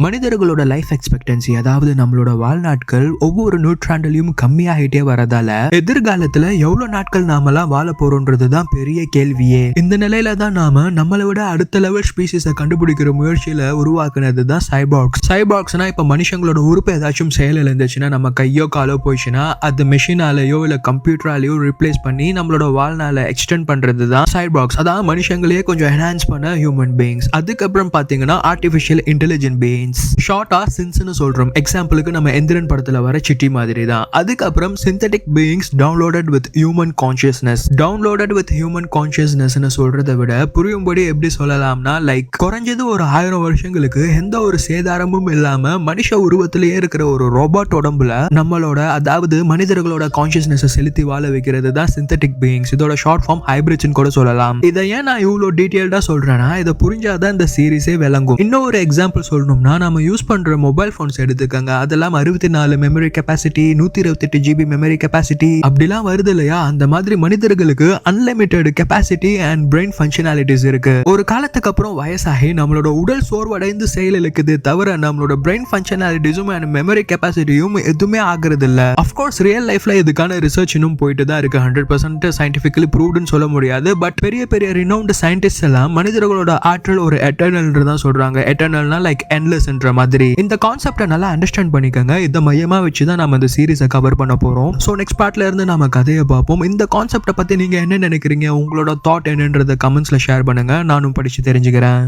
மனிதர்களோட life expectancy அதாவது நம்மளோட வாழ்நாட்கள் ஒவ்வொரு நூற்றாண்டுலயும் கம்மியாகிட்டே வரதால எதிர்காலத்துல எவ்வளவு நாட்கள் நாமெல்லாம் வாழ போறோம்ன்றதுதான் பெரிய கேள்வியே. இந்த நிலையில தான் நாம நம்மளை விட அடுத்த லெவல் ஸ்பீசிஸை கண்டுபிடிக்கிற முயற்சியில உருவாக்குனது தான் சைபார்க்ஸ். சைபார்க்ஸ்னா இப்ப மனுஷங்களோட உறுப்பு ஏதாச்சும் செயல் இருந்துச்சுன்னா, நம்ம கையோ காலோ போயிடுச்சுன்னா அது மெஷினாலேயோ இல்ல கம்ப்யூட்டராலேயோ ரிப்ளேஸ் பண்ணி நம்மளோட வாழ்நாளை எக்ஸ்டெண்ட் பண்றது தான் சைபார்க்ஸ். அதான் மனுஷங்களையே கொஞ்சம் என்ஹான்ஸ் பண்ண ஹியூமன் பீயிங்ஸ். அதுக்கப்புறம் பாத்தீங்கன்னா ஆர்டிஃபிஷியல் இன்டெலிஜென்ட் பீயிங்ஸ், ஷார்ட்டா சின்ஸ்னு சொல்றோம். எக்ஸாம்பிளுக்கு நம்ம எந்திரன் படத்துல வர சிட்டி மாதிரி தான். அதுக்கப்புறம் synthetic beings downloaded with human consciousness. Downloaded with human கான்ஷியஸ்னஸ்னு சொல்றதை விட புரியும்படி எப்படி சொல்லலாம்னா, லைக் குறைஞ்சது ஒரு 1000 வருஷங்களுக்கு எந்த ஒரு சேதாரமும் இல்லாம மனுஷ உருவத்திலேயே இருக்கிற ஒரு ரோபோட் உடம்புல நம்மளோட அதாவது மனிதர்களோட கான்ஷியஸ்னஸ் செலுத்தி வாழ வைக்கிறது தான் சிந்தட்டிக் பீயிங்ஸ். இதோட ஷார்ட் ஃபார்ம் ஹைபிரிட்ஸ்னு கூட சொல்லலாம். இதை ஏன் நான் இவ்வளவு டீடைல்டா சொல்றேன்னா, இதை புரிஞ்சாதான் இந்த சீரிஸே விளங்கும். இன்னும் ஒரு எக்ஸாம்பிள் சொல்லணும்னா, நம்ம யூஸ் பண்ற மொபைல் போன்ஸ் எடுத்துக்கங்க. அதெல்லாம் 64 memory capacity, 128 GB memory capacity அப்படிலாம் வருது இல்லையா? அந்த மாதிரி மனிதர்களுக்கு unlimited capacity and brain functionalities இருக்கு. ஒரு காலத்துக்கு அப்புறம் வயசாகி நம்மளோட உடல் சோர்வடைந்து செயல் இழுக்குது தவிர நம்மளோட பிரெயின் ஃபங்க்ஷனாலிட்டிஸும் அண்ட் மெமரி கெபாசிட்டியும் எதுவுமே ஆகுறது இல்ல. அஃப்கோர்ஸ் ரியல் லைஃப்ல இதுக்கான ரிசர்ச் இன்னும் போயிட்டு தான் இருக்கு. 100% சயின்டிபிக்கலி ப்ரூவ்டுன்னு சொல்ல முடியாது. பட் பெரிய பெரிய ரினவுண்ட் சயின்டிஸ்ட் எல்லாம் மனிதர்களோட ஆற்றல் ஒரு எட்டர்னல் தான் சொல்றாங்க. எட்டர்னல்னா லைக் எண்ட்லெஸ்ன்ற மாதிரி. இந்த கான்செப்டை நல்லா அண்டர்ஸ்டாண்ட் பண்ணிக்கங்க. இதை மையமா வச்சு தான் நம்ம இந்த சீரிஸை கவர் பண்ண போறோம். ஸோ நெக்ஸ்ட் பார்ட்ல இருந்து நம்ம கதையை பார்ப்போம். இந்த கான்செப்டை பத்தி நீங்க என்ன நினைக்கிறீங்க, உங்களோட தாட் என்னன்றத கமெண்ட்ஸ்ல ஷேர் பண்ணுங்க. நானும் படிச்சு தெரிஞ்சுக்கிறேன்.